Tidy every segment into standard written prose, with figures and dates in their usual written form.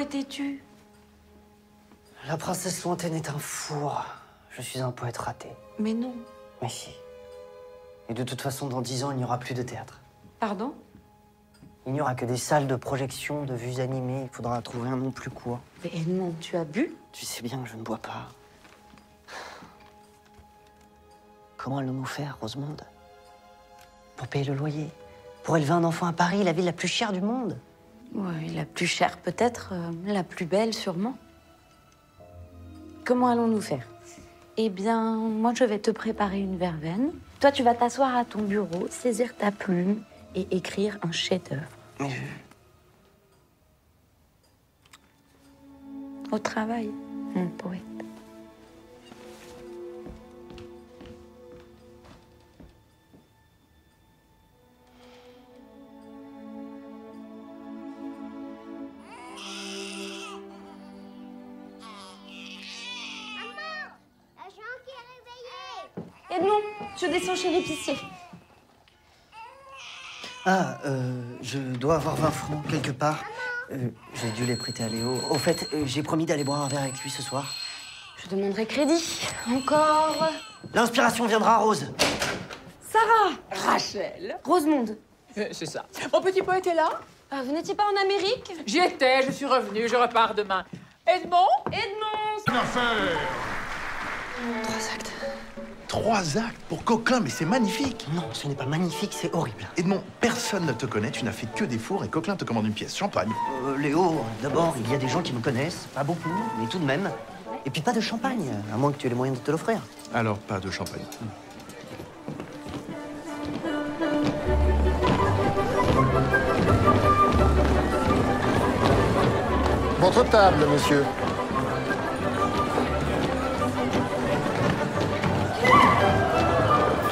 étais-tu? La princesse lointaine est un four. Je suis un poète raté. Mais non. Mais si. Et de toute façon, dans 10 ans, il n'y aura plus de théâtre. Pardon? Il n'y aura que des salles de projection, de vues animées. Il faudra trouver un nom plus court. Mais Edmond, tu as bu? Tu sais bien que je ne bois pas. Comment allons-nous faire, Rosemonde? Pour payer le loyer? Pour élever un enfant à Paris, la ville la plus chère du monde? Oui, la plus chère peut-être, la plus belle sûrement. Comment allons-nous faire? Eh bien, moi je vais te préparer une verveine. Toi, tu vas t'asseoir à ton bureau, saisir ta plume et écrire un chef-d'œuvre. Mais Au travail, mon poète. Edmond, je descends chez l'épicier. Ah, je dois avoir 20 francs quelque part. J'ai dû les prêter à Léo. Au fait, j'ai promis d'aller boire un verre avec lui ce soir. Je demanderai crédit. Encore. L'inspiration viendra, Rose. Sarah. Rachel. Rosemonde. C'est ça. Mon petit poète est là? Vous n'étiez pas en Amérique? J'y étais, je suis revenue, je repars demain. Edmond? Edmond. Une affaire! 3 actes. 3 actes pour Coquelin, mais c'est magnifique! Non, ce n'est pas magnifique, c'est horrible. Edmond, personne ne te connaît, tu n'as fait que des fours et Coquelin te commande une pièce. Champagne. Léo, d'abord, il y a des gens qui me connaissent. Pas beaucoup, mais tout de même. Et puis pas de champagne, à moins que tu aies les moyens de te l'offrir. Alors, pas de champagne. Votre table, monsieur.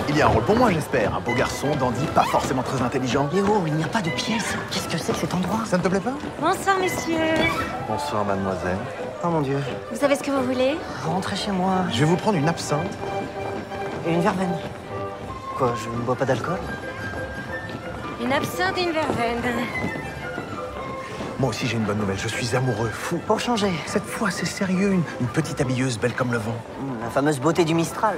Il y a un rôle pour moi, j'espère. Un beau garçon, dandy, pas forcément très intelligent. Léo, il n'y a pas de pièce. Qu'est-ce que c'est que cet endroit? Ça ne te plaît pas? Bonsoir, monsieur. Bonsoir, mademoiselle. Oh mon Dieu. Vous savez ce que vous voulez? Rentrez chez moi. Je vais vous prendre une absinthe. Et une verveine. Quoi, je ne bois pas d'alcool? Une absinthe et une verveine. Moi aussi, j'ai une bonne nouvelle. Je suis amoureux, fou. Pour changer. Cette fois, c'est sérieux. Une petite habilleuse belle comme le vent. La fameuse beauté du Mistral.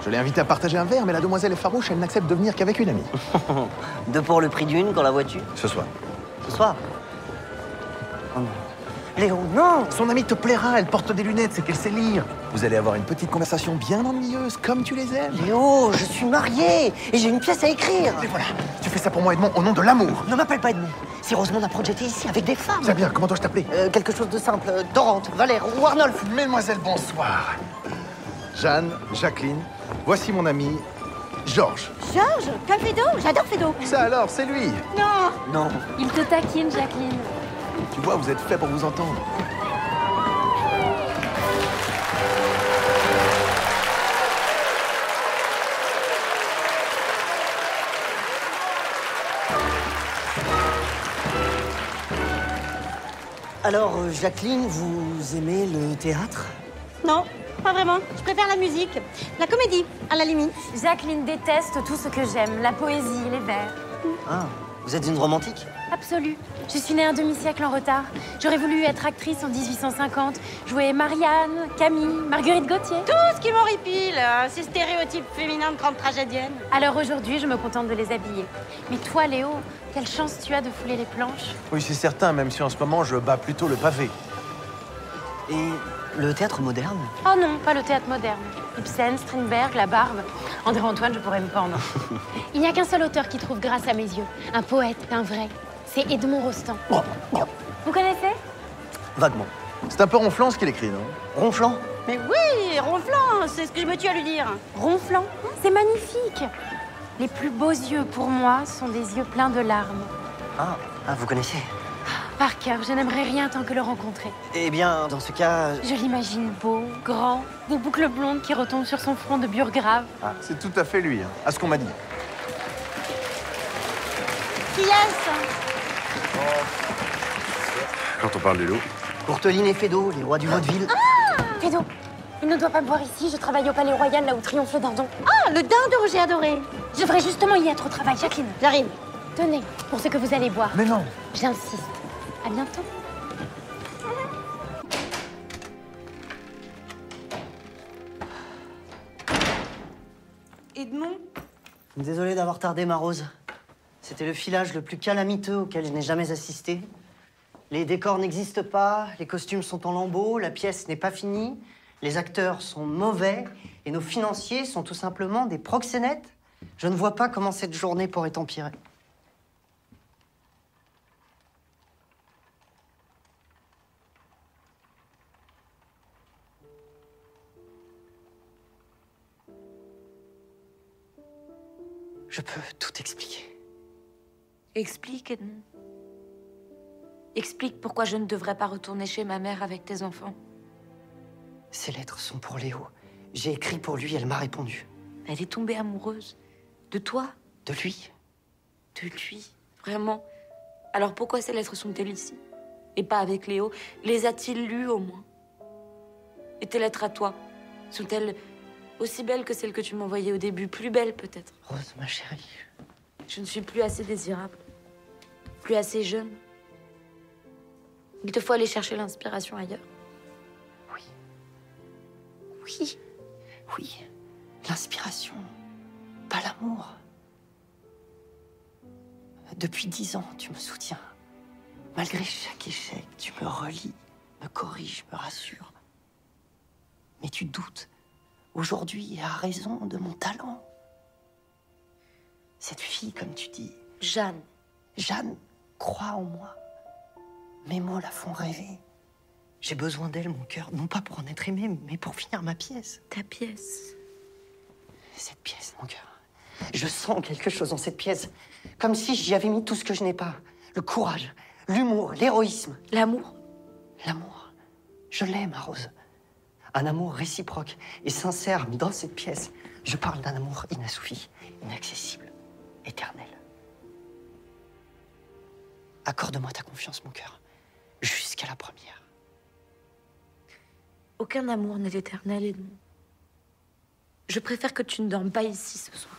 Je l'ai invitée à partager un verre, mais la demoiselle est farouche. Elle n'accepte de venir qu'avec une amie. 2 pour le prix d'une, quand la vois-tu? Ce soir. Ce soir. Oh non. Léo, non! Son amie te plaira, elle porte des lunettes, c'est qu'elle sait lire. Vous allez avoir une petite conversation bien ennuyeuse, comme tu les aimes. Léo, je suis marié et j'ai une pièce à écrire. Et voilà, tu fais ça pour moi, Edmond, au nom de l'amour. Ne m'appelle pas Edmond. Si Rosemonde a projeté ici avec des femmes. Très bien, comment dois-je t'appeler? Quelque chose de simple. Dorante, Valère ou Arnolphe. Mesdemoiselles, bonsoir. Jeanne, Jacqueline, voici mon ami, Georges. Georges, comme Fédo? J'adore Fédo. Ça alors, c'est lui. Non. Non. Il te taquine, Jacqueline. Tu vois, vous êtes fait pour vous entendre. Alors, Jacqueline, vous aimez le théâtre? Non, pas vraiment. Je préfère la musique. La comédie, à la limite. Jacqueline déteste tout ce que j'aime, la poésie, les vers. Ah, vous êtes une romantique? Absolu. Je suis née un demi-siècle en retard. J'aurais voulu être actrice en 1850, jouer Marianne, Camille, Marguerite Gauthier. Tout ce qui m'horripile, ces stéréotypes féminins de grande tragédienne. Alors aujourd'hui, je me contente de les habiller. Mais toi, Léo, quelle chance tu as de fouler les planches. Oui, c'est certain, même si en ce moment, je bats plutôt le pavé. Et le théâtre moderne? Oh non, pas le théâtre moderne. Ibsen, Strindberg, La Barbe. André-Antoine, je pourrais me pendre. Il n'y a qu'un seul auteur qui trouve grâce à mes yeux. Un poète, un vrai. C'est Edmond Rostand. Vous connaissez? Vaguement. C'est un peu ronflant ce qu'il écrit, non? Ronflant? Mais oui, ronflant, c'est ce que je me tue à lui dire. Ronflant. C'est magnifique. Les plus beaux yeux pour moi sont des yeux pleins de larmes. Ah, vous connaissez? Par cœur, je n'aimerais rien tant que le rencontrer. Eh bien, dans ce cas... Je l'imagine beau, grand, des boucles blondes qui retombent sur son front de Burgrave. Ah, c'est tout à fait lui, hein, à ce qu'on m'a dit. Qui est-ce? Quand on parle de l'eau. Courteline et Fédo, les rois du vaudeville. Fédo, il ne doit pas me voir ici, je travaille au Palais Royal, là où triomphe le dindon. Ah, le dindon, j'ai adoré. Je devrais justement y être au travail, Jacqueline. J'arrive. Tenez, pour ce que vous allez boire. Mais non. J'insiste. À bientôt. Edmond? Désolé d'avoir tardé, ma Rose. C'était le filage le plus calamiteux auquel je n'ai jamais assisté. Les décors n'existent pas, les costumes sont en lambeaux, la pièce n'est pas finie, les acteurs sont mauvais et nos financiers sont tout simplement des proxénètes. Je ne vois pas comment cette journée pourrait empirer. Je peux tout expliquer. Explique, Edmond. Explique pourquoi je ne devrais pas retourner chez ma mère avec tes enfants. Ces lettres sont pour Léo. J'ai écrit pour lui, elle m'a répondu. Elle est tombée amoureuse. De toi? De lui? De lui? Vraiment? Alors pourquoi ces lettres sont-elles ici? Et pas avec Léo? Les a-t-il lues au moins? Et tes lettres à toi? Sont-elles aussi belles que celles que tu m'envoyais au début? Plus belles peut-être? Rose, ma chérie. Je ne suis plus assez désirable. Plus assez jeune. Il te faut aller chercher l'inspiration ailleurs. Oui. Oui. Oui. L'inspiration. Pas l'amour. Depuis 10 ans, tu me soutiens. Malgré chaque échec, tu me relis, me corriges, me rassures. Mais tu doutes, aujourd'hui, et à raison de mon talent. Cette fille, comme tu dis, Jeanne. Jeanne, croit en moi. Mes mots la font rêver. J'ai besoin d'elle, mon cœur, non pas pour en être aimé, mais pour finir ma pièce. Ta pièce. Cette pièce, mon cœur. Je sens quelque chose dans cette pièce. Comme si j'y avais mis tout ce que je n'ai pas. Le courage, l'humour, l'héroïsme. L'amour. L'amour. Je l'aime, ma Rose. Un amour réciproque et sincère, mais dans cette pièce, je parle d'un amour inassouvi, inaccessible, éternel. Accorde-moi ta confiance, mon cœur, jusqu'à la première. Aucun amour n'est éternel, Edmond. Je préfère que tu ne dormes pas ici ce soir.